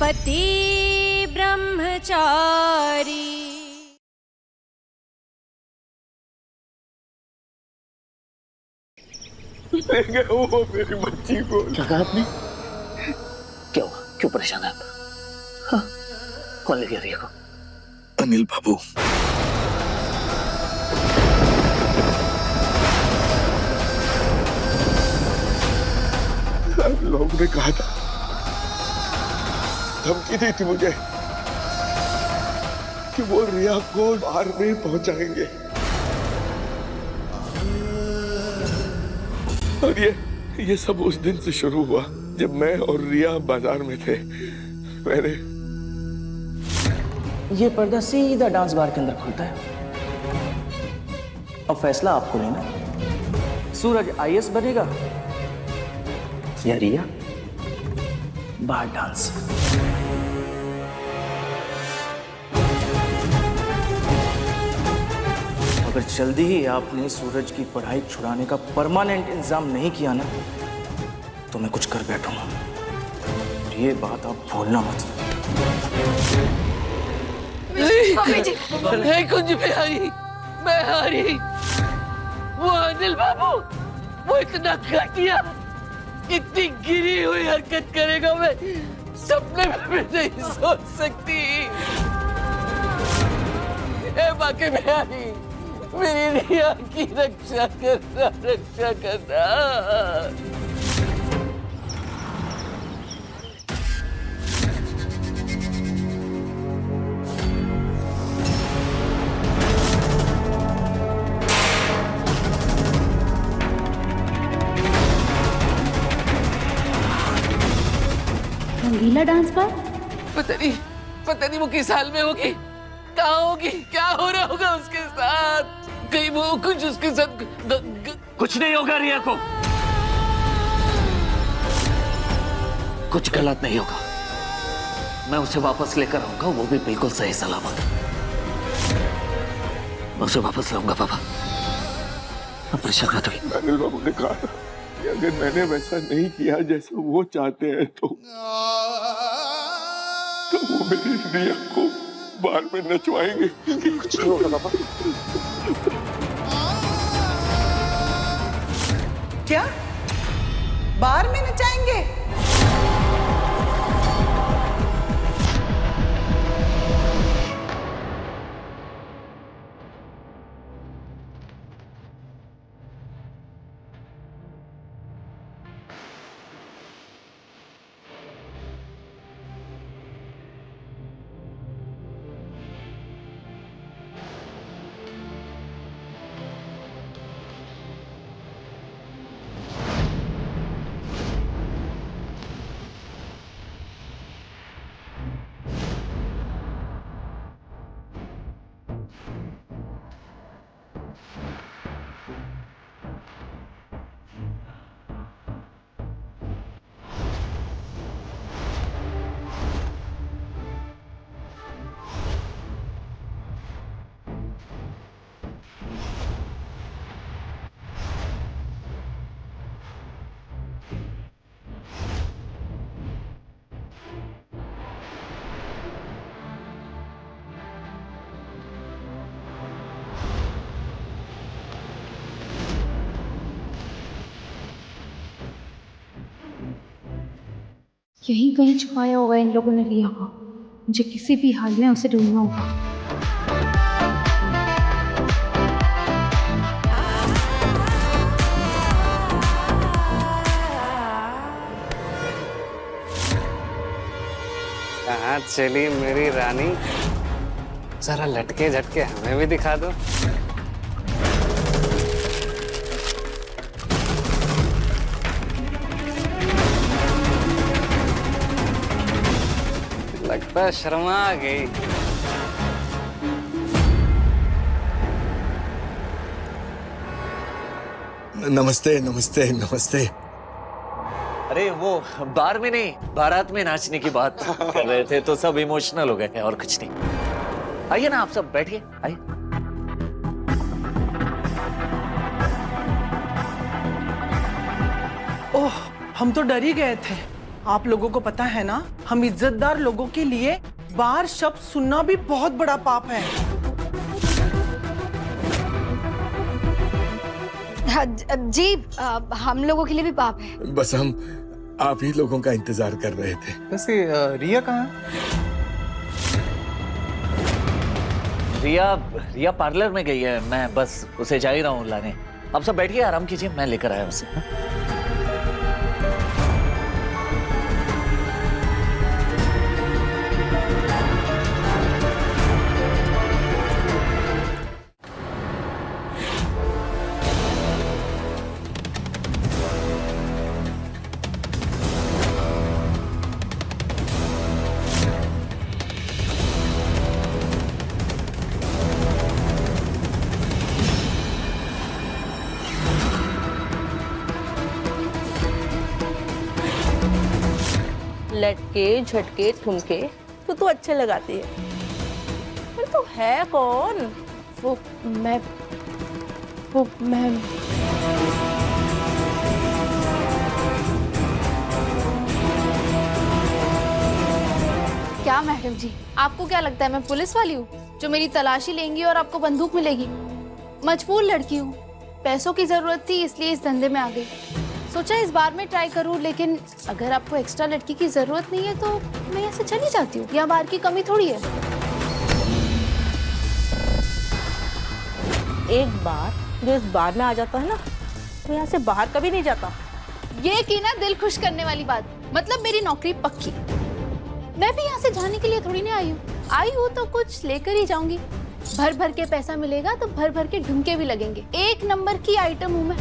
पति ब्रह्मचारी। ले गए वो मेरी बच्ची को। क्या कहा आपने? क्या हुआ? क्यों परेशान है आप? हाँ? कौन ले गया रिया को? अनिल बाबू। सब लोगों ने कहा था, धमकी दी थी मुझे कि वो रिया को बाहर नहीं पहुंचाएंगे। और ये सब उस दिन से शुरू हुआ जब मैं और रिया बाजार में थे। मैंने ये पर्दा सीधा डांस बार के अंदर खुलता है। अब फैसला आपको लेना है। सूरज आईएएस बनेगा या रिया बाहर डांस। अगर जल्दी ही आपने सूरज की पढ़ाई छुड़ाने का परमानेंट इंतजाम नहीं किया ना, तो मैं कुछ कर बैठूंगा। ये बात आप भूलना मत। नहीं कुंज बिहारी, मैं हारी। वो अनिल बाबू, वो इतना घटिया, इतनी गिरी हुई हरकत करेगा, मैं सपने में भी नहीं सोच सकती। ए बाकी बिहारी, मेरी रिया की रक्षा करना, रक्षा करना। रंगीला डांस पर पता नहीं वो किस हाल में होगी, कहाँ होगी, क्या हो रहा होगा उसके साथ। कहीं वो कुछ उसके साथ कुछ नहीं होगा रिया को। कुछ गलत नहीं होगा। मैं उसे वापस लेकर आऊंगा, वो भी बिल्कुल सही सलामत। मैं उसे वापस लाऊंगा पापा, आप परेशान मत होइए। अनिल बाबू ने कहा था कि अगर मैंने वैसा नहीं किया जैसा वो चाहते हैं तो वो मेरी रिया को बार में नचवाएंगे। कुछ नहीं होगा पापा। क्या बार में नचाएंगे? यहीं कहीं छुपाया होगा इन लोगों ने रिया को। मुझे किसी भी हाल में उसे ढूंढना होगा। कहाँ चली मेरी रानी? जरा लटके झटके हमें भी दिखा दो। लगता है शर्मा आ गई। नमस्ते नमस्ते नमस्ते। अरे वो बार में नहीं, बारात में नाचने की बात कर रहे थे तो सब इमोशनल हो गए हैं और कुछ नहीं। आइए ना, आप सब बैठिए, आइए। ओह, हम तो डर ही गए थे। आप लोगों को पता है ना, हम इज्जतदार लोगों के लिए बार शब्द सुनना भी बहुत बड़ा पाप है। हाँ, जी हम लोगों के लिए भी पाप है। बस हम आप ही लोगों का इंतजार कर रहे थे। वैसे रिया कहाँ है? रिया पार्लर में गई है, मैं बस उसे जा ही रहा हूँ लाने। आप सब बैठिए, आराम कीजिए, मैं लेकर आया उसे। लटके झटके ठुमके तो तू अच्छे लगाती है, पर तू है कौन? वो मैं क्या मैडम जी, आपको क्या लगता है मैं पुलिस वाली हूँ जो मेरी तलाशी लेंगी और आपको बंदूक मिलेगी? मजबूर लड़की हूँ, पैसों की जरूरत थी इसलिए इस धंधे में आ गई। सोचा इस बार में ट्राई करूँ, लेकिन अगर आपको एक्स्ट्रा लड़की की जरूरत नहीं है तो मैं यहाँ से चली जाती हूँ। यहाँ बार की कमी थोड़ी है। एक बार जो इस बार में आ जाता है ना, तो यहाँ से बाहर कभी नहीं जाता। ये की ना दिल खुश करने वाली बात, मतलब मेरी नौकरी पक्की। मैं भी यहाँ से जाने के लिए थोड़ी नहीं आई हूँ तो कुछ लेकर ही जाऊंगी। भर भर के पैसा मिलेगा तो भर भर के ढुमके भी लगेंगे। एक नंबर की आइटम हूँ मैं।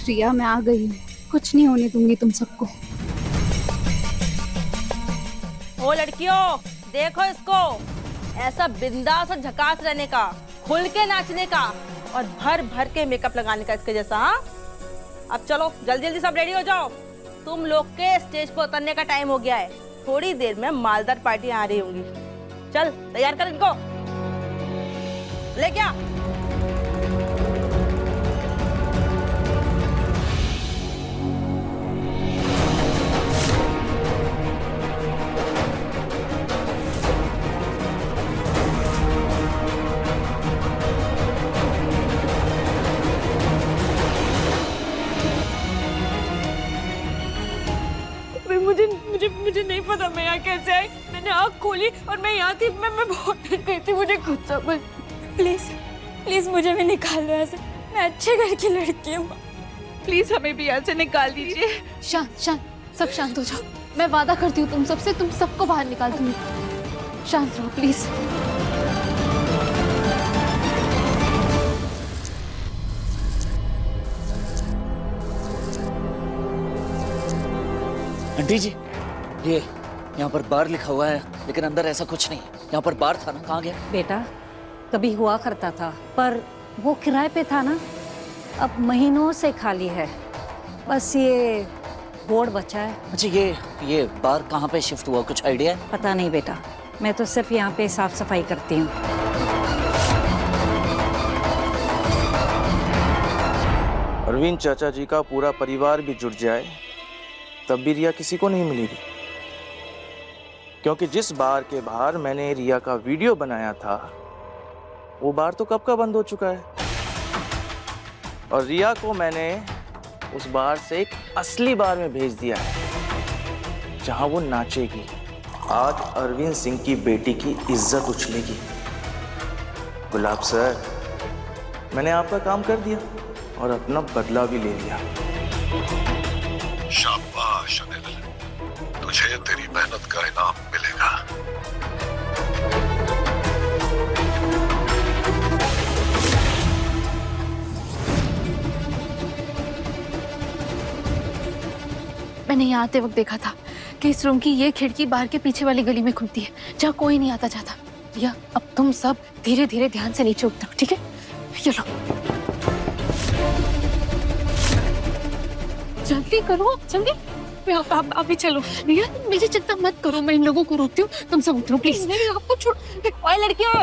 रिया, मैं आ गई हूँ, कुछ नहीं होने दूंगी तुम सबको। ओ लड़कियों, देखो इसको, ऐसा बिंदास और झकास रहने का, खुल के नाचने का और भर भर के मेकअप लगाने का इसके जैसा। हाँ, अब चलो जल्दी जल्दी सब रेडी हो जाओ, तुम लोग के स्टेज पर उतरने का टाइम हो गया है। थोड़ी देर में मालदार पार्टी आ रही होंगी। चल तैयार कर इनको, ले क्या। मुझे नहीं पता मैं यहाँ कैसे आई। मैंने आँख खोली और मैं यहाँ थी। मैं बहुत डर गई थी, मुझे खुद समझ। प्लीज मुझे भी निकाल दो यहाँ से। मैं अच्छे घर की लड़की हूँ, प्लीज हमें भी यहाँ से निकाल दीजिए। शांत शांत, सब शांत हो जाओ। मैं वादा करती हूँ तुम सबको बाहर निकाल दूंगी। शांत रहो प्लीज। आंटी जी, ये यहाँ पर बार लिखा हुआ है, लेकिन अंदर ऐसा कुछ नहीं है। यहाँ पर बार था ना, कहाँ गया? बेटा, कभी हुआ करता था, पर वो किराए पे था ना, अब महीनों से खाली है। बस ये बोर्ड बचा है। अच्छा, ये बार कहाँ पे शिफ्ट हुआ, कुछ आइडिया है? पता नहीं बेटा, मैं तो सिर्फ यहाँ पे साफ सफाई करती हूँ। अरविंद चाचा जी का पूरा परिवार भी जुट जाए तब भी रिया किसी को नहीं मिलेगी, क्योंकि जिस बार के बाहर मैंने रिया का वीडियो बनाया था वो बार तो कब का बंद हो चुका है, और रिया को मैंने उस बार से एक असली बार में भेज दिया है जहां वो नाचेगी। आज अरविंद सिंह की बेटी की इज्जत उछलेगी। गुलाब सर, मैंने आपका काम कर दिया और अपना बदला भी ले लिया। शाबाश अनिल, तुझे तेरी मेहनत का इनाम मिलेगा। मैंने यहाँ आते वक्त देखा था कि इस रूम की ये खिड़की बाहर के पीछे वाली गली में खुलती है, जहाँ कोई नहीं आता जाता। रिया, अब तुम सब धीरे धीरे ध्यान से नीचे उतरो, ठीक है? ये लो, जल्दी करो, जल्दी। आप अभी चलो। रिया, मुझे चिंता मत करो, मैं इन लोगों को रोकती हूँ, तुम सब उतरो प्लीज। नहीं, आपको छोड़। ओए लड़कियों,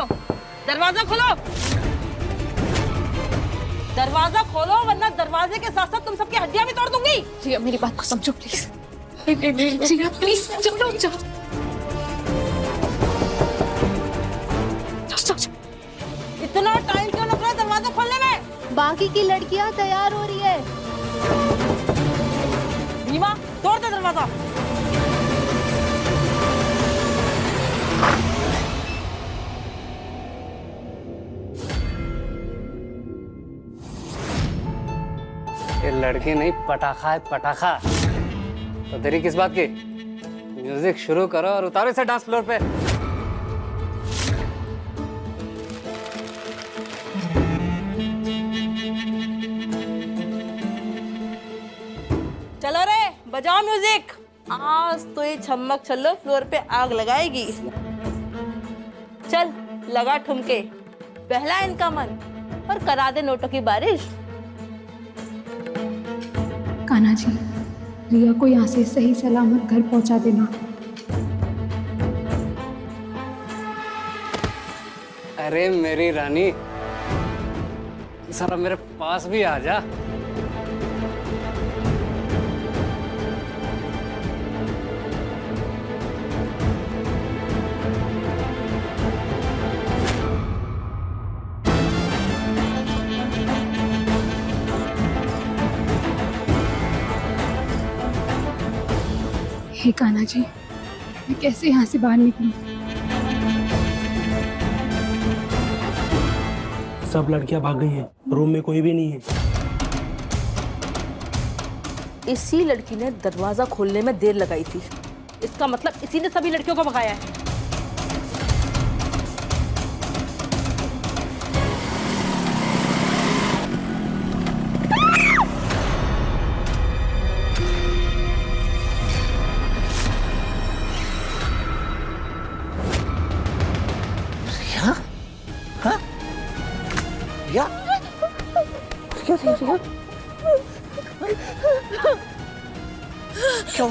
दरवाजा खोलो, दरवाजा खोलो, वरना दरवाजे के साथ साथ तुम सबकी हड्डियां भी तोड़ दूंगी। रिया, मेरी बात को समझो प्लीज। रिया प्लीज, चलो जाओ। इतना टाइम क्यों लग रहा है दरवाजा खोलने में? बाकी की लड़कियां तैयार हो रही है। रीमा, तोड़ दे दरवाजा। ये लड़की नहीं, पटाखा है, पटाखा। तो देरी किस बात की? म्यूजिक शुरू करो और उतारो इसे डांस फ्लोर पे। चलो रे, बजाओ म्यूजिक। आज तो ये छम्मक छल्लो फ्लोर पे आग लगाएगी। चल, लगा ठुमके, बहला इनका मन और करा दे नोटों की बारिश। कान्हा जी, रिया को यहाँ से सही सलामत घर पहुँचा देना। अरे मेरी रानी, जरा मेरे पास भी आ जा। हे कान्हा जी, मैं कैसे यहाँ से बाहर निकलूं? सब लड़कियां भाग गई हैं, रूम में कोई भी नहीं है। इसी लड़की ने दरवाजा खोलने में देर लगाई थी। इसका मतलब इसी ने सभी लड़कियों को भगाया है। रिया, क्या थी रिया? क्यों?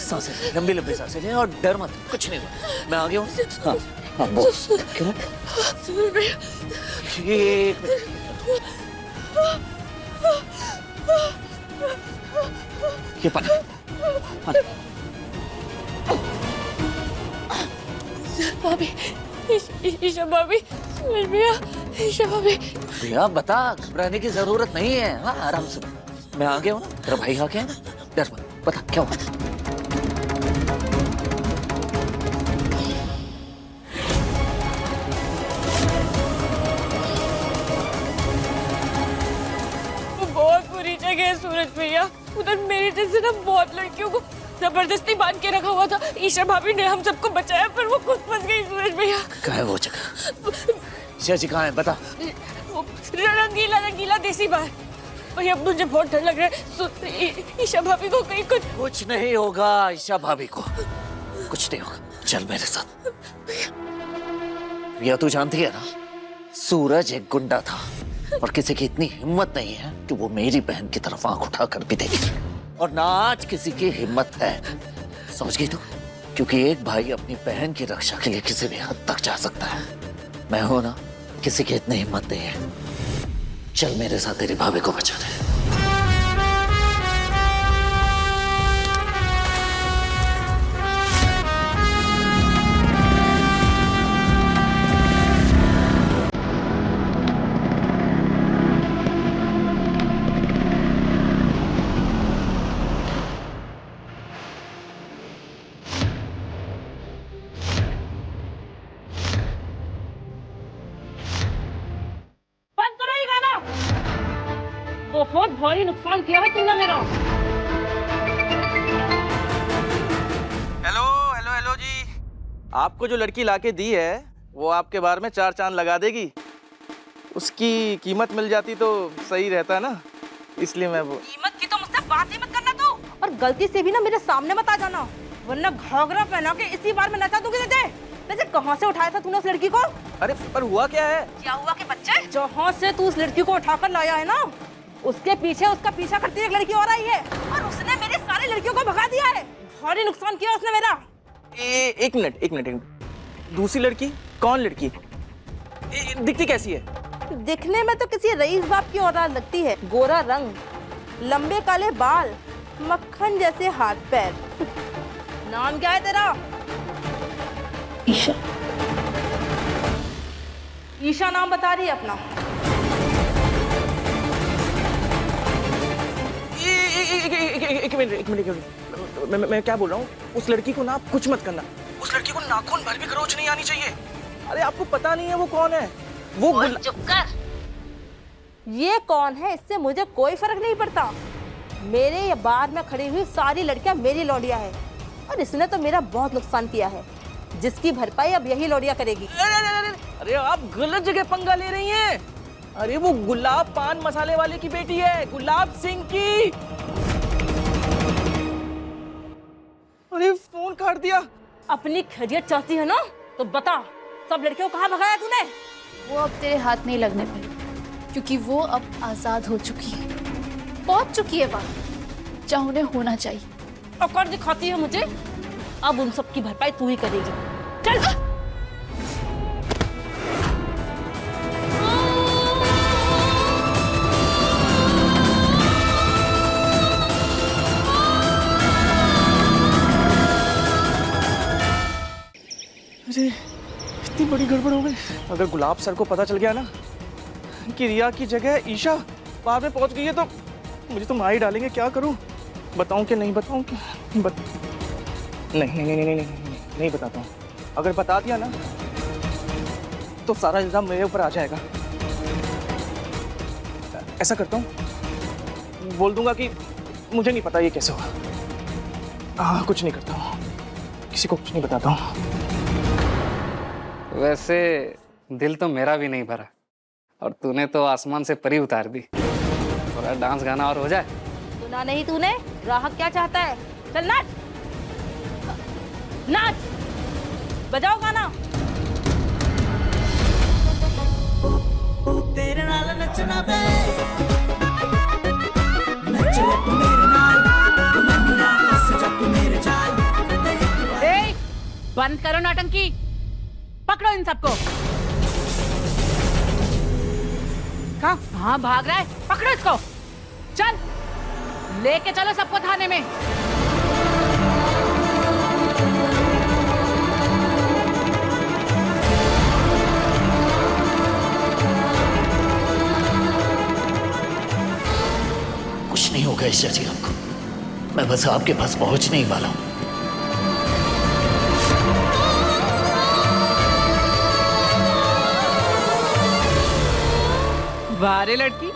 सांसें ले, लंबी लंबी सांसें ले और डर मत, कुछ नहीं हुआ। मैं आ गया हूँ। हाँ, हाँ, बोल। क्यों? एक ये पानी, पानी। भाभी, ईशा भाभी, भैया, ईशा भाभी। रिया, बता, घबराने की जरूरत नहीं है। हाँ, आराम से। मैं आ गया हूँ ना, तेरा भाई आ गया ना, डर मत। बता क्या हुआ? बहुत बुरी जगह है सूरज भैया। उधर मेरी जैसे ना बहुत लड़कियों को जबरदस्ती बांध के रखा हुआ था। ईशा भाभी ने हम सबको बचाया, पर वो खुद फंस गई सूरज भैया। कहाँ है वो जगह? ईशा जी कहाँ है? बता। रंगीला रंगीला देसी बार। भैया, मुझे बहुत डर लग रहा है। ईशा भाभी को कहीं कुछ नहीं होगा। ईशा भाभी को कुछ नहीं होगा। चल मेरे साथ। रिया, तू जानती है ना, सूरज एक गुंडा था और किसी की इतनी हिम्मत नहीं है कि वो मेरी बहन की तरफ आंख उठाकर भी देखे। और ना आज किसी की हिम्मत है, समझ गई तू? क्योंकि एक भाई अपनी बहन की रक्षा के लिए किसी भी हद तक जा सकता है। मैं हूं ना, किसी की इतनी हिम्मत नहीं है। चल मेरे साथ, तेरी भाभी को बचा दे। बहुत भारी नुकसान किया है तुमने मेरा। हेलो हेलो हेलो जी, आपको जो लड़की लाके दी है वो आपके बार में 4 चांद लगा देगी। उसकी कीमत मिल जाती तो सही रहता ना, इसलिए मैं वो। कीमत की तो मुझसे बात ही मत करना तू। और गलती से भी ना मेरे सामने मत आ जाना, वरना घाघरा पहना के इसी बार में नचा दूंगी तुझे। वैसे कहाँ से उठाया था तूने उस लड़की को? अरे पर हुआ क्या है? क्या हुआ कि बच्चे, जहाँ से तू उस लड़की को उठाकर लाया है ना, उसके पीछे उसका पीछा करती एक लड़की और आई है और उसने मेरी सारी लड़कियों को भगा दिया है। भारी नुकसान किया उसने मेरा। एक मिनट। दूसरी लड़की? कौन लड़की? दिखती कैसी है? दिखने में तो किसी रईस बाप की औलाद लगती है। गोरा रंग, लंबे काले बाल, मक्खन जैसे हाथ पैर। नाम क्या है तेरा? ईशा। ईशा नाम बता रही है अपना? एक मिनट। मैं क्या बोल रहा हूँ, उस लड़की को ना आप कुछ मत करना। उस लड़की को नाखून भर भी खरोच नहीं आनी चाहिए। अरे आपको पता नहीं है वो कौन है? वो चुप कर। ये कौन है इससे मुझे कोई फर्क नहीं पड़ता। मेरे ये बार में खड़ी हुई सारी लड़कियां मेरी लौंडिया है और इसने तो मेरा बहुत नुकसान किया है, जिसकी भरपाई अब यही लौंडिया करेगी। अरे आप गलत जगह पंगा ले रही हैं। अरे वो गुलाब पान मसाले वाले की बेटी है, गुलाब सिंह की। अरे फोन काट दिया। अपनी खैरियत चाहती है ना तो बता, सब लड़कियों को कहाँ भगाया तूने? वो अब तेरे हाथ नहीं लगने पाई, क्योंकि वो अब आजाद हो चुकी है, पहुंच चुकी है वहां जहां उन्हें होना चाहिए। औकात दिखाती है मुझे। अब उन सब की भरपाई तू ही करेगी। चल। अरे इतनी बड़ी गड़बड़ हो गई। अगर गुलाब सर को पता चल गया ना कि रिया की जगह ईशा बाहर में पहुंच गई है तो मुझे तो मार ही डालेंगे। क्या करूं? बताऊं कि नहीं बताऊं कि नहीं बताता हूं। अगर बता दिया ना तो सारा इल्जाम मेरे ऊपर आ जाएगा। ऐसा करता हूं, बोल दूंगा कि मुझे नहीं पता ये कैसे हुआ। हाँ, कुछ नहीं करता हूं, किसी को कुछ नहीं बताता हूं। वैसे दिल तो मेरा भी नहीं भरा और तूने तो आसमान से परी उतार दी। थोड़ा डांस गाना और हो जाए। सुना नहीं तूने? ग्राहक क्या चाहता है? चल नाच नाच, बजाओ गाना। तेरे नाल नचना वे, नच ले तू मेरे नाल, तू मन्निया फस जा तू मेरे जाल। ए, बंद करो नाटंकी, पकड़ो इन सबको। कहाँ भाग रहा है? पकड़ो इसको, चल लेके चलो सबको थाने में। कुछ नहीं होगा ईशा जी आपको, मैं बस आपके पास पहुंचने ही वाला हूं। वारे लड़की,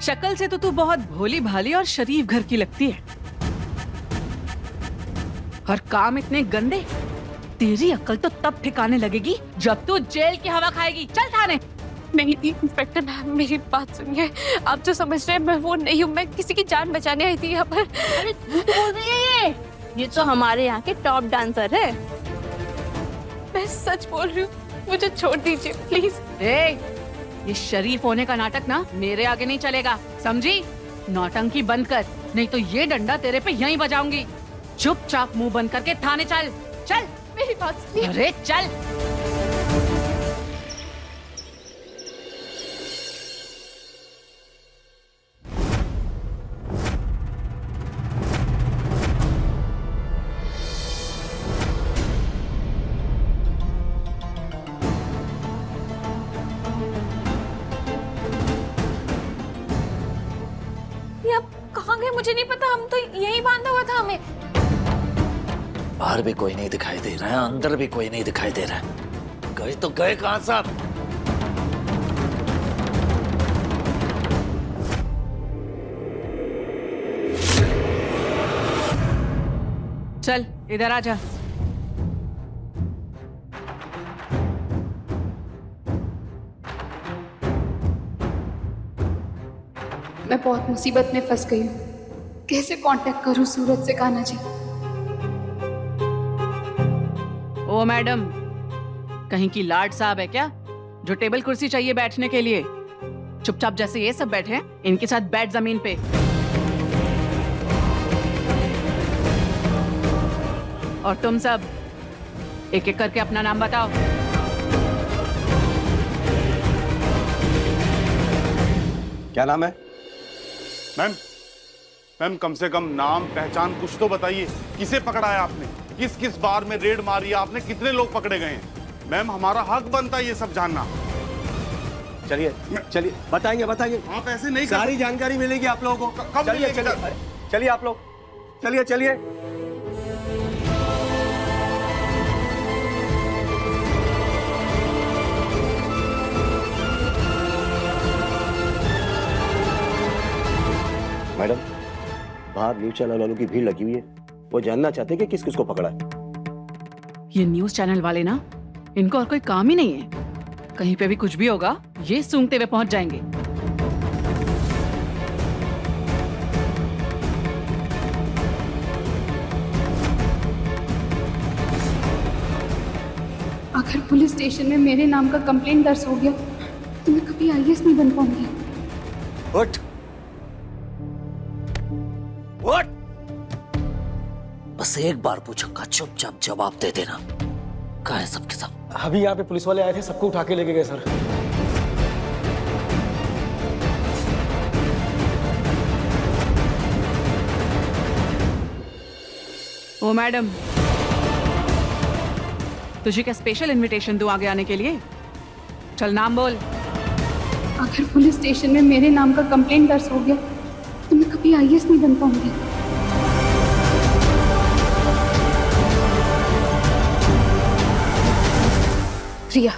शक्ल से तो तू बहुत भोली भाली और शरीफ घर की लगती है, और काम इतने गंदे। तेरी अक्ल तो तब ठिकाने लगेगी जब तू जेल की हवा खाएगी। चल थाने। नहीं इंस्पेक्टर मैम, मेरी बात सुनिए। आप जो समझ रहे हैं मैं वो नहीं हूँ, मैं किसी की जान बचाने आई थी यहाँ पर। अरे बोल रही है ये तो हमारे यहाँ के टॉप डांसर है। मैं सच बोल रही हूँ, मुझे छोड़ दीजिए प्लीज। ये शरीफ होने का नाटक ना मेरे आगे नहीं चलेगा, समझी? नौटंकी बंद कर, नहीं तो ये डंडा तेरे पे यहीं बजाऊंगी। चुपचाप मुंह बंद करके थाने चल। चल मेरी बात सुनिए। अरे चल। कहाँ गए मुझे नहीं पता, हम तो यही बांधा हुआ था हमें। बाहर भी कोई नहीं दिखाई दे रहा है, अंदर भी कोई नहीं दिखाई दे रहा है। गए तो गए कहां साहब? चल इधर आ जा। मैं बहुत मुसीबत में फंस गई हूँ। कैसे कांटेक्ट करूं सूरज से कान्हा जी? ओ मैडम, कहीं की लाड साहब है क्या जो टेबल कुर्सी चाहिए बैठने के लिए? चुपचाप जैसे ये सब बैठे हैं, इनके साथ बैठ जमीन पे। और तुम सब एक एक करके अपना नाम बताओ। क्या नाम है? मैम कम से कम नाम पहचान कुछ तो बताइए। किसे पकड़ा है आपने? किस किस बार में रेड मारी है आपने? कितने लोग पकड़े गए हैं? मैम हमारा हक बनता है ये सब जानना। चलिए चलिए, बताएंगे बताएंगे। आप ऐसे नहीं, सारी जानकारी मिलेगी आप लोगों को। कब चलिए मिलेगी? चलिए चलिए आप लोग, चलिए चलिए। मैडम, बाहर न्यूज चैनल वालों की भीड़ लगी हुई है। वो जानना चाहते हैं कि किस किस को पकड़ा है। ये न्यूज चैनल वाले ना, इनको और कोई काम ही नहीं है। कहीं पे भी कुछ भी होगा, ये सूंघते हुए पहुंच जाएंगे। अगर पुलिस स्टेशन में मेरे नाम का कंप्लेंट दर्ज हो गया तो मैं कभी आईएएस नहीं बन पाऊंगी। उठ उठ, बस एक बार पूछूंगा, चुपचाप जवाब दे देना। कहाँ है सबके सब? अभी यहाँ पे पुलिस वाले आए थे, सबको उठा के लेके गए सर। ओ मैडम, तुझे क्या स्पेशल इनविटेशन दूं आगे आने के लिए? चल नाम बोल। अगर पुलिस स्टेशन में मेरे नाम का कंप्लेंट दर्ज हो गया तो मैं कभी आईएएस नहीं बन पाऊंगी। रिया।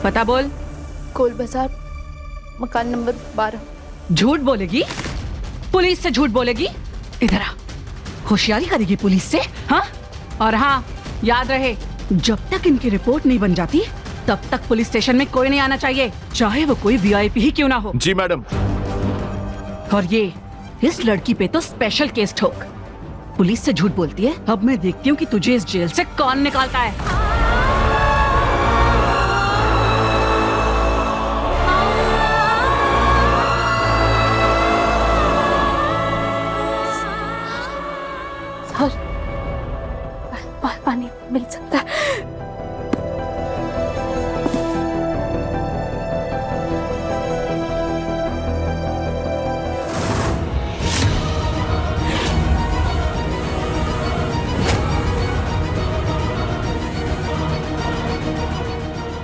पता बोल। कोल बाजार, मकान नंबर 12। झूठ बोलेगी? पुलिस से झूठ बोलेगी? इधर आ, होशियारी करेगी पुलिस से? हाँ? और हाँ, याद रहे, जब तक इनकी रिपोर्ट नहीं बन जाती तब तक पुलिस स्टेशन में कोई नहीं आना चाहिए, चाहे वो कोई वीआईपी ही क्यों ना हो। जी मैडम। और ये इस लड़की पे तो स्पेशल केस ठोक। पुलिस से झूठ बोलती है, अब मैं देखती हूँ कि तुझे इस जेल से कौन निकालता है। पानी मिल सकता है?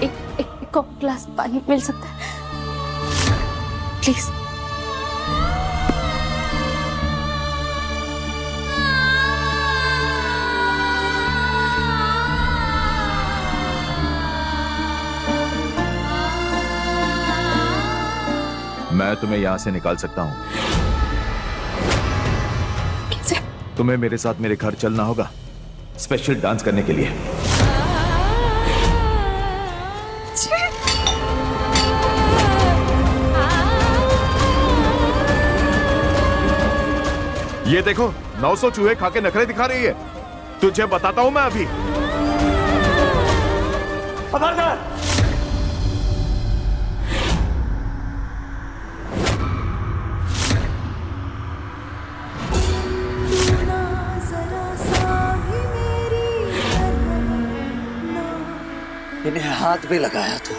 एक ग्लास पानी मिल सकता है प्लीज? मैं तुम्हें यहाँ से निकाल सकता हूँ। कैसे? तुम्हें मेरे साथ मेरे घर चलना होगा, स्पेशल डांस करने के लिए। ये देखो, 900 चूहे खा के नखरे दिखा रही है। तुझे बताता हूँ मैं अभी। खबरदार! इन्हें हाथ भी लगाया था।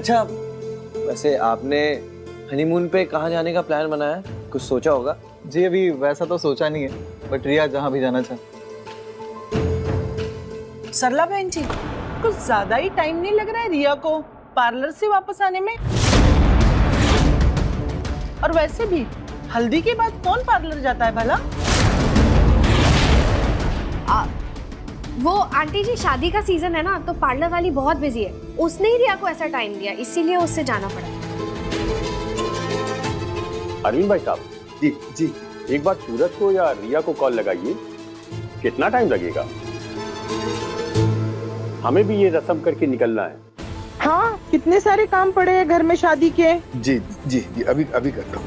अच्छा, वैसे आपने हनीमून पे कहाँ जाने का प्लान बनाया? कुछ सोचा होगा? जी अभी वैसा तो सोचा नहीं है, बट रिया जहाँ भी जाना चाहे। सरला बहन जी, कुछ ज्यादा ही टाइम नहीं लग रहा है रिया को पार्लर से वापस आने में? और वैसे भी हल्दी के बाद कौन पार्लर जाता है भला? वो आंटी जी, शादी का सीजन है ना, तो पार्लर वाली बहुत बिजी है। उसने ही रिया को ऐसा टाइम दिया, इसीलिए उससे जाना पड़ा। अरविंद भाई साहब, जी जी, एक बार सूरज को या रिया को कॉल लगाइए। कितना टाइम लगेगा? हमें भी ये रस्म करके निकलना है। हाँ, कितने सारे काम पड़े हैं घर में शादी के। जी जी जी, अभी करता हूँ।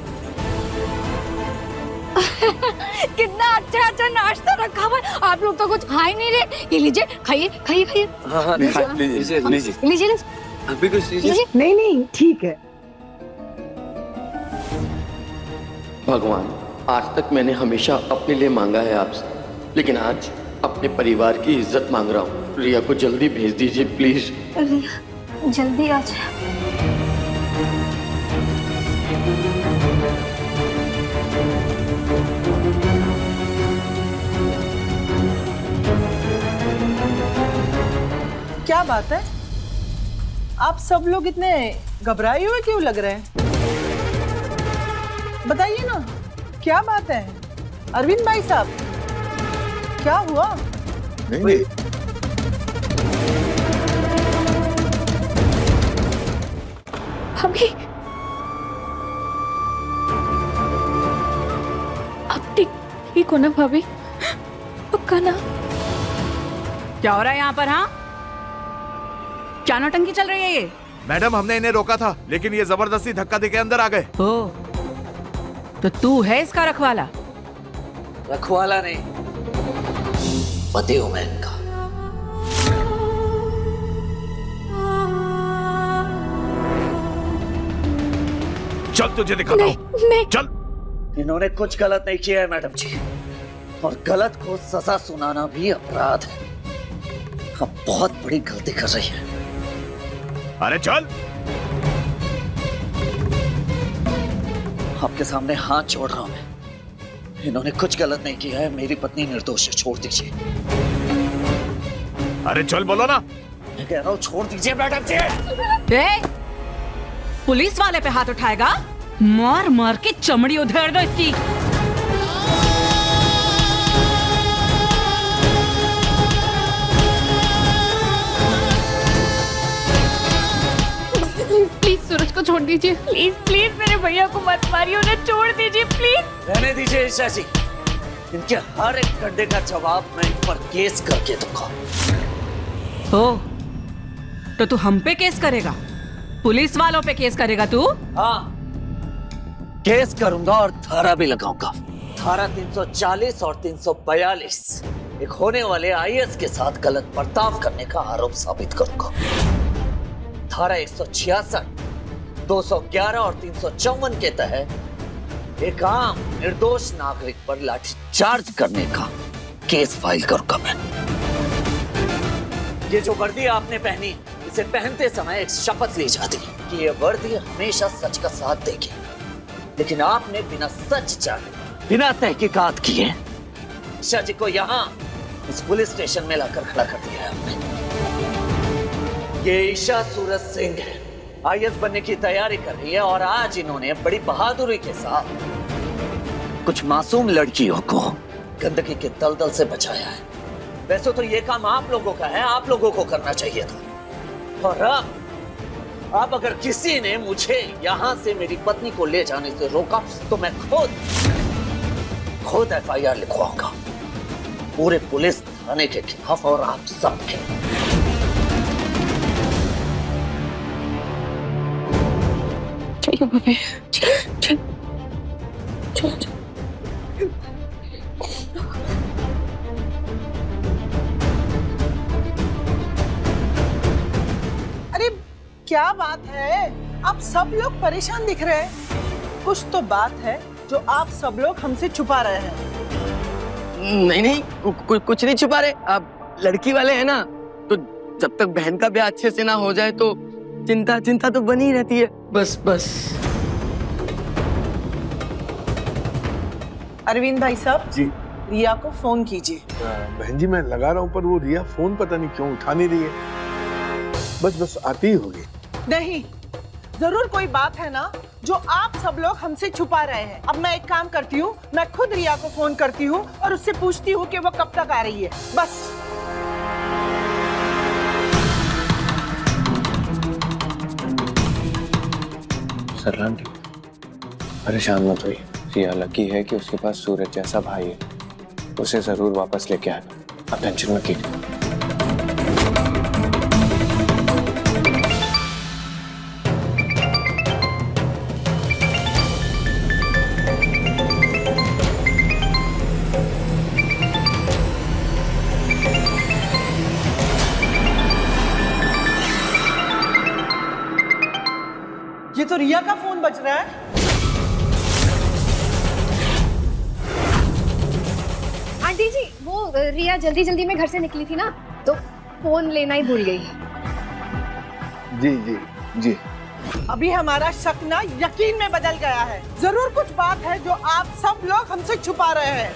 कितना अच्छा अच्छा नाश्ता रखा हुआ है, आप लोग तो कुछ खा ही नहीं रहे। ये लीजिए, खाइए खाइए खाइए। हाँ, लीजिए लीजिए। अभी कुछ लीजिए। नहीं ठीक है। भगवान, आज तक मैंने हमेशा अपने लिए मांगा है आपसे, लेकिन आज अपने परिवार की इज्जत मांग रहा हूँ। रिया को जल्दी भेज दीजिए प्लीज। रिया जल्दी आ जाए। क्या बात है, आप सब लोग इतने घबराए हुए क्यों लग रहे हैं? बताइए ना, क्या बात है? अरविंद भाई साहब, क्या हुआ? नहीं। भाभी, अब ठीक हो ना भाभी? पक्का ना? क्या हो रहा है यहाँ पर? हाँ, क्या नौटंकी चल रही है ये? मैडम, हमने इन्हें रोका था, लेकिन ये जबरदस्ती धक्का देके अंदर आ गए। ओ, तो तू है इसका रखवाला? रखवाला नहीं, पति हूं मैं इनका। चल तुझे दिखाता हूं। चल। इन्होंने कुछ गलत नहीं किया है मैडम जी, और गलत को सजा सुनाना भी अपराध है। अब बहुत बड़ी गलती कर रही है। अरे चल। आपके सामने हाथ जोड़ रहा हूं मैं, इन्होंने कुछ गलत नहीं किया है। मेरी पत्नी निर्दोष है, छोड़ दीजिए। अरे चल बोलो ना। मैं कह रहा हूं छोड़ दीजिए मैडम जी। पुलिस वाले पे हाथ उठाएगा? मार मार के चमड़ी उधेड़ दो इसकी। प्लीज सूरज को छोड़ दीजिए। प्लीज प्लीज मेरे भैया को मत मारिए, उन्हें छोड़ दीजिए प्लीज। रहने दीजिए ईशा जी, इनके हर एक गड्ढे का जवाब मैं इन पर केस करके दूंगा। ओ, तो तू हम पे केस करेगा? पुलिस वालों पे केस करेगा तू? हाँ, केस करूंगा और धारा भी लगाऊंगा। धारा 340 और 342 एक होने वाले आईएएस के साथ गलत बर्ताव करने का आरोप साबित करूंगा। धारा 166, 211 और 354 के तहत एक आम निर्दोष नागरिक पर लाठीचार्ज करने का केस फाइल करूंगा मैं। ये जो वर्दी आपने पहनी, इसे पहनते समय एक शपथ ली जाती कि ये वर्दी हमेशा सच का साथ देगी, लेकिन आपने बिना सच जाने, बिना तहकीकात किए ईशा जी को यहाँ इस पुलिस स्टेशन में लाकर खड़ा कर दिया है आपने। ये ईशा सूरज सिंह है, आईएएस बनने की तैयारी कर रही है, और आज इन्होंने बड़ी बहादुरी के साथ कुछ मासूम लड़कियों को गंदगी के दलदल से बचाया है। वैसे तो ये काम आप लोगों का है, आप लोगों को करना चाहिए था। और अब अगर किसी ने मुझे यहाँ से मेरी पत्नी को ले जाने से रोका, तो मैं खुद एफआईआर लिखवाऊंगा पूरे पुलिस थाने के खिलाफ और आप सबके। चलो बाबे, चल चल। अरे क्या बात है, आप सब लोग परेशान दिख रहे हैं। कुछ तो बात है जो आप सब लोग हमसे छुपा रहे हैं। नहीं, कुछ नहीं छुपा रहे। आप लड़की वाले हैं ना, तो जब तक बहन का ब्याह अच्छे से ना हो जाए तो चिंता चिंता तो बनी रहती है। बस बस। अरविंद भाई साहब जी रिया को फोन कीजिए। बहन जी मैं लगा रहा हूँ पर वो रिया फोन पता नहीं क्यों उठा नहीं रही है। बस बस आती ही होगी। नहीं, जरूर कोई बात है ना जो आप सब लोग हमसे छुपा रहे हैं। अब मैं एक काम करती हूँ, मैं खुद रिया को फोन करती हूँ और उससे पूछती हूँ कि वो कब तक आ रही है। बस। सरला आंटी परेशान मत हुई। रिया लकी है कि उसके पास सूरज जैसा भाई है, उसे जरूर वापस लेके आएगा। आप टेंशन मत कीजिए। ये तो रिया का फोन बज रहा है। आंटी जी, वो रिया जल्दी जल्दी में घर से निकली थी ना, तो फोन लेना ही भूल गई। जी जी जी। अभी हमारा शक ना यकीन में बदल गया है। जरूर कुछ बात है जो आप सब लोग हमसे छुपा रहे हैं।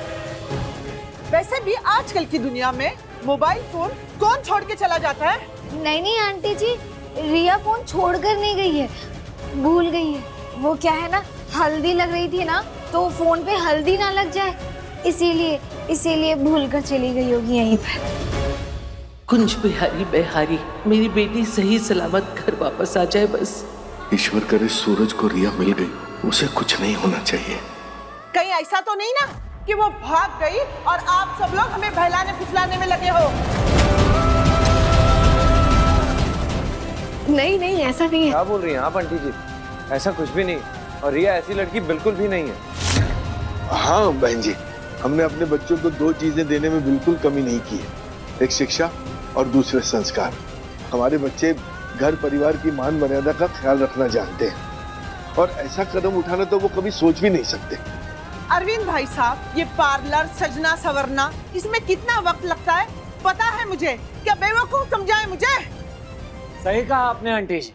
वैसे भी आजकल की दुनिया में मोबाइल फोन कौन छोड़ के चला जाता है? नहीं नहीं आंटी जी, रिया फोन छोड़कर नहीं गई है, भूल गई है। वो क्या है ना, हल्दी लग रही थी ना, तो फोन पे हल्दी ना लग जाए, इसीलिए भूल कर चली गई होगी यहीं पर। कुंज बिहारी बिहारी, मेरी बेटी सही सलामत घर वापस आ जाए बस। ईश्वर करे सूरज को रिया मिल गई, उसे कुछ नहीं होना चाहिए। कहीं ऐसा तो नहीं ना कि वो भाग गई और आप सब लोग हमें बहलाने फुसलाने में लगे हो? नहीं नहीं, ऐसा नहीं है। क्या बोल रही हैं आप आंटी जी? ऐसा कुछ भी नहीं, और रिया ऐसी लड़की बिल्कुल भी नहीं है। हाँ बहन जी, हमने अपने बच्चों को दो चीजें देने में बिल्कुल कमी नहीं की है, एक शिक्षा और दूसरे संस्कार। हमारे बच्चे घर परिवार की मान मर्यादा का ख्याल रखना जानते हैं, और ऐसा कदम उठाना तो वो कभी सोच भी नहीं सकते। अरविंद भाई साहब, ये पार्लर सजना सवरना, इसमें कितना वक्त लगता है पता है मुझे? क्या बेवकूफ समझाए मुझे? सही कहा आपने आंटी जी।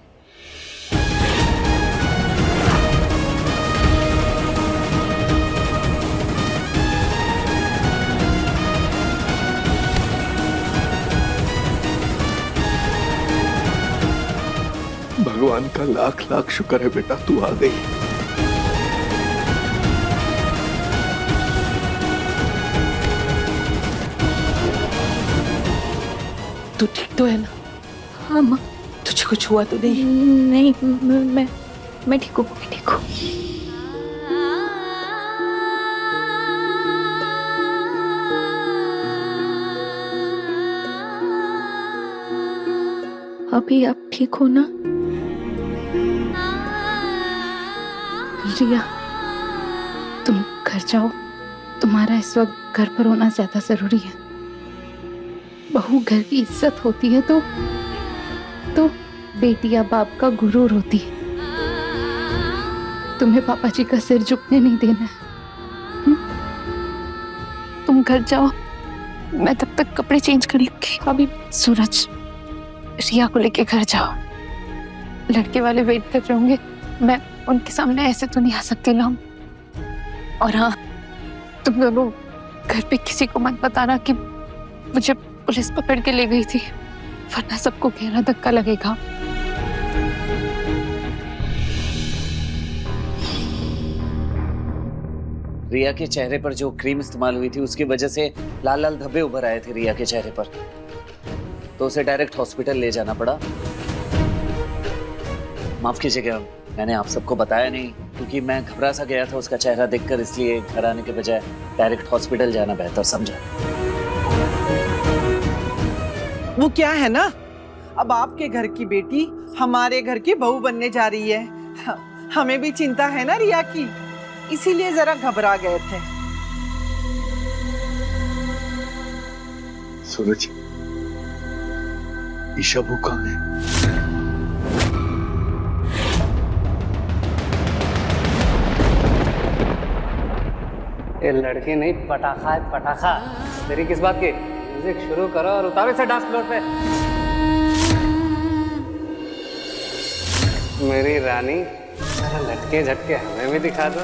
भगवान का लाख लाख शुक्र है बेटा, तू आ गई। तू ठीक तो है ना? हाँ माँ। तुझे कुछ हुआ तो नहीं? नहीं, मैं ठीक हूँ, मैं ठीक हूँ। अभी आप ठीक हो ना? रिया, तुम घर जाओ, तुम्हारा इस वक्त घर पर होना ज्यादा जरूरी है। बहू घर की इज्जत होती है तो बेटी या बाप का गुरूर होती है। तुम्हें पापा जी का सिर झुकने नहीं देना है। तुम घर जाओ, मैं तब तक कपड़े चेंज कर लूंगी। अभी सूरज, रिया को लेके घर जाओ, लड़के वाले वेट कर रहे होंगे। मैं उनके सामने ऐसे तो नहीं आ सकती ना। और हाँ, तुम दोनों घर पे किसी को मत बताना कि मुझे पुलिस पकड़ के ले गई थी, वरना सबको गहरा धक्का लगेगा। रिया के चेहरे पर जो क्रीम इस्तेमाल हुई थी उसकी वजह से लाल लाल धब्बे उभर आए थे रिया के चेहरे पर, तो उसे डायरेक्ट हॉस्पिटल ले जाना पड़ा। माफ कीजिएगा, मैंने आप सबको बताया नहीं, क्योंकि मैं घबरा सा गया था उसका चेहरा देखकर, इसलिए घर आने के बजाय डायरेक्ट हॉस्पिटल जाना बेहतर समझा। वो क्या है ना, अब आपके घर की बेटी हमारे घर की बहू बनने जा रही है। हमें भी चिंता है ना रिया की, इसीलिए जरा घबरा गए थे। सूरज, ईशा वो कहाँ है? ये लड़की नहीं पटाखा है, पटाखा। तेरी किस बात की? म्यूजिक शुरू करो और उतारो इसे डांस फ्लोर पे। मेरी रानी, जरा लटके झटके हमें भी दिखा दो।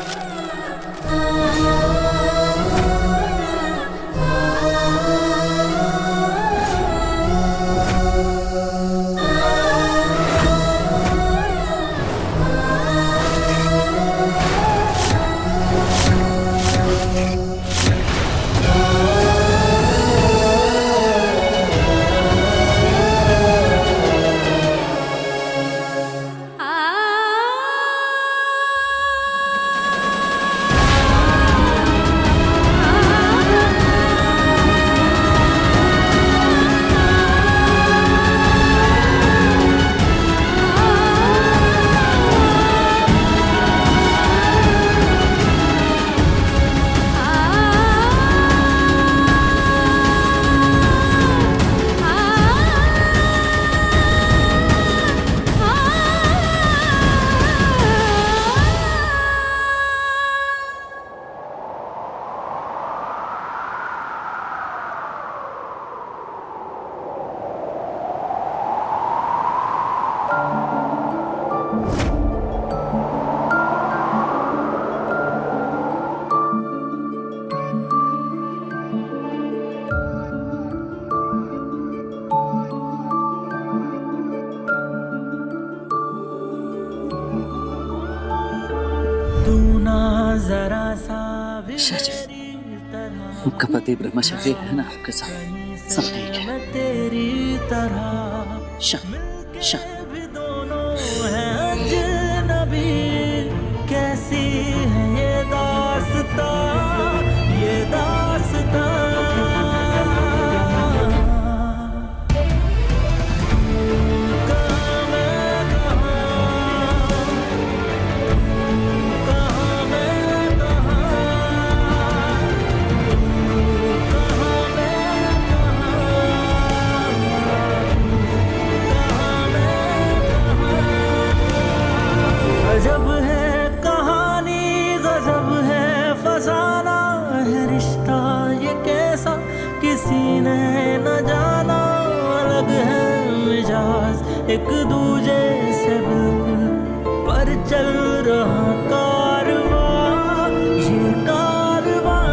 आपका पति ब्रह्मचारी है ना आपके साथ, सब ठीक है। तेरी तरह शाह कैसी है ये दास्तां, ये दास्तां। गजब है कहानी, गजब है फसाना, है रिश्ता ये कैसा किसी ने न जाना। अलग है मिजाज एक दूजे से बिल्कुल, पर चल रहा कारवां, ये कारवां।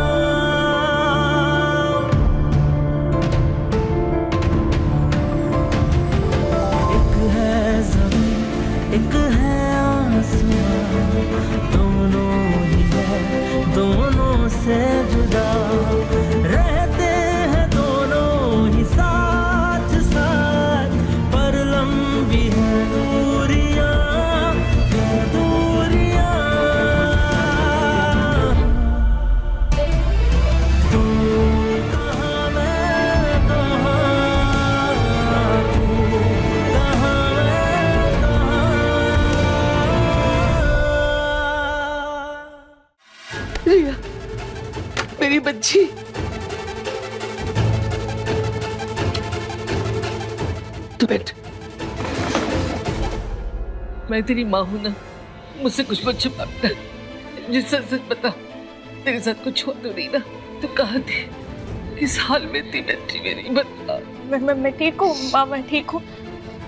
एक है ज़मीन, एक है दोनों ही है, दोनों से जुदा रहते हैं दोनों ही साथ साथ, पर लंबी है दूरियां, दूरियां। तू कहाँ मैं कहाँ, तू कहाँ मैं कहाँ। रिया, मेरी बच्ची, तू बैठ। मैं तेरी माँ हूं ना, मुझसे कुछ मत छुपा बेटा। मुझे सच सच बता, तेरे साथ कुछ हुआ तो नहीं ना? तू कहाँ थी, किस हाल में थी बेटी मेरी, बता। मैं ठीक हूँ माँ, मैं ठीक हूँ।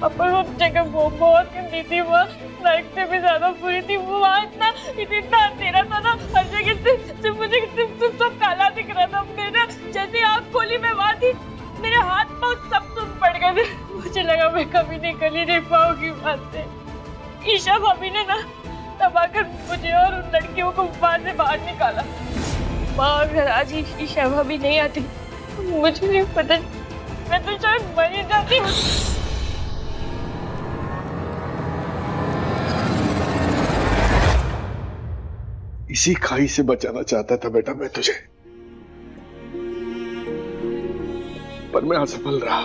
पापा वो जगह वो बहुत गंदी थी, वो लाइफ से भी ज्यादा बुरी थी। वो इतना अंधेरा था ना, हर जगह से मुझे सब काला दिख रहा था। मेरा जैसे आँख खोली मैं वहाँ थी, मेरे हाथ पाँव सब सुन पड़ गए थे। मुझे लगा मैं कभी निकल ही नहीं पाऊंगी वहाँ से। ईशा भाभी ने ना तब आकर मुझे और उन लड़कियों को वहाँ से बाहर निकाला। माँ अगर आज ईशा भाभी नहीं आती, मुझे नहीं पता, मैं तो शायद मर ही जाती। इसी खाई से बचाना चाहता था बेटा मैं तुझे, पर मैं असफल रहा,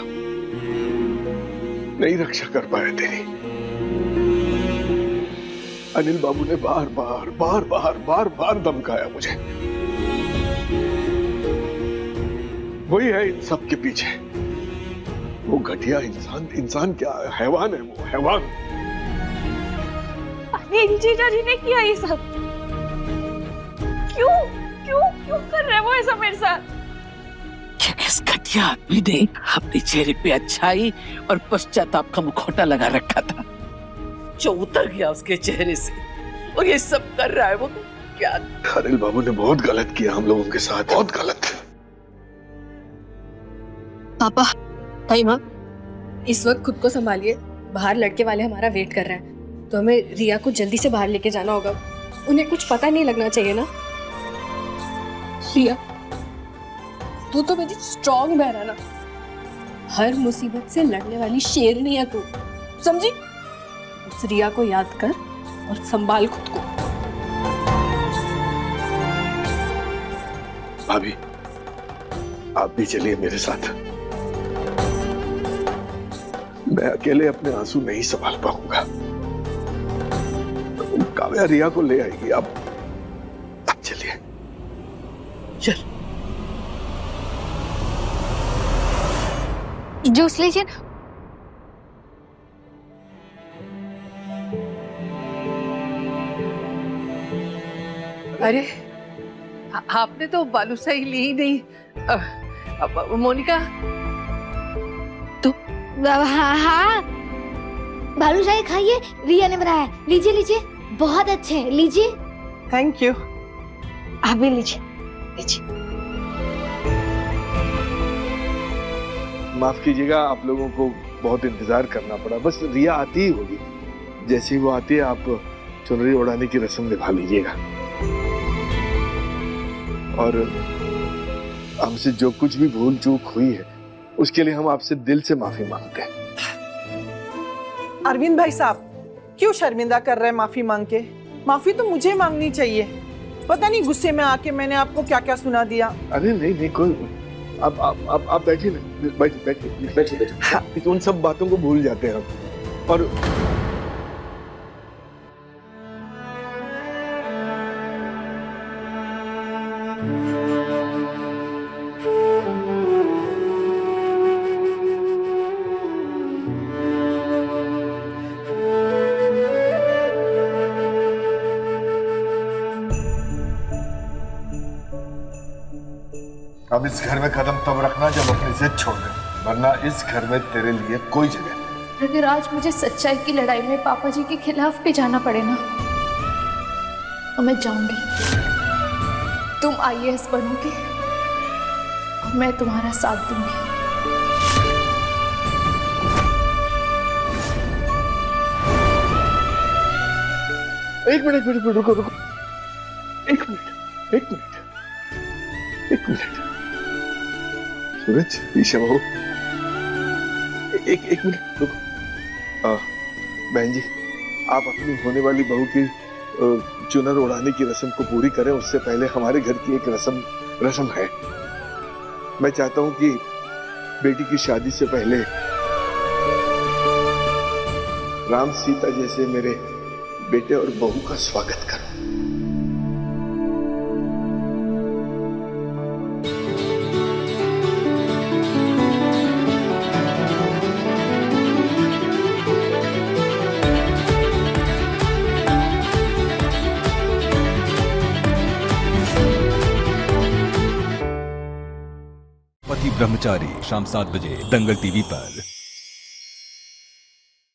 नहीं रक्षा कर पाया तेरी। अनिल बाबू ने बार बार धमकाया मुझे। वही है इन सब के पीछे, वो घटिया इंसान क्या हैवान है, वो हैवान। जीजा जी ने किया ये सब, क्यों कर रहे वो ऐसा मेरे साथ? किस घटिया आदमी ने अपने चेहरे पे अच्छाई और पश्चाताप का मुखौटा लगा रखा था। जो उतर गया उसके चेहरे से, और ये सब कर रहा है वो क्या? अनिल बाबू ने बहुत गलत किया हम लोगों के साथ, बहुत गलत। पापा, ताई माँ, इस वक्त खुद को संभालिए। बाहर लड़के वाले हमारा वेट कर रहे हैं, तो हमें रिया को जल्दी से बाहर लेके जाना होगा। उन्हें कुछ पता नहीं लगना चाहिए ना। रिया, तू तो मेरी स्ट्रॉन्ग बहन है ना, हर मुसीबत से लड़ने वाली शेरनी है तू, समझी? उस रिया को याद कर और संभाल खुद को। भाभी, आप भी चलिए मेरे साथ। मैं अकेले अपने आंसू नहीं संभाल पाऊंगा। काव्या रिया को ले आएगी। आप चलिए। चल। जूस लीजिए ना। अरे आपने तो बालूशाही ली ही नहीं। मोनिका, हाँ, बालूशाही खाइए, रिया ने बनाया है। लीजिए लीजिए, बहुत अच्छे हैं, लीजिए। Thank you. आप भी लीजिए, लीजिए। माफ कीजिएगा, आप लोगों को बहुत इंतजार करना पड़ा। बस रिया आती ही होगी। जैसे ही वो आती है, आप चुनरी उड़ाने की रस्म निभा लीजिएगा। और हमसे जो कुछ भी भूल चूक हुई है, उसके लिए हम आपसे दिल से माफी मांगते हैं। अरविंद भाई साहब, क्यों शर्मिंदा कर रहे हैं माफी मांग के? माफी तो मुझे मांगनी चाहिए। पता नहीं गुस्से में आके मैंने आपको क्या क्या सुना दिया। अरे नहीं कोई, आप बैठिए ना, बैठिए। उन सब बातों को भूल जाते हैं हम। और अब इस घर में कदम तब रखना जब अपनी जिद छोड़ दे, वरना इस घर में तेरे लिए कोई जगह नहीं। अगर आज मुझे सच्चाई की लड़ाई में पापा जी के खिलाफ भी जाना पड़े ना, तो मैं जाऊंगी। तुम IAS बनोगे और मैं तुम्हारा साथ दूंगी। एक मिनट रुको। एक मिनट। सूरज, ईशा बहू, एक मिनट रुको। बहन जी, आप अपनी होने वाली बहू की चुनर उड़ाने की रस्म को पूरी करें। उससे पहले हमारे घर की एक रस्म है। मैं चाहता हूं कि बेटी की शादी से पहले राम सीता जैसे मेरे बेटे और बहू का स्वागत करो। पति ब्रह्मचारी, शाम 7 बजे दंगल TV पर।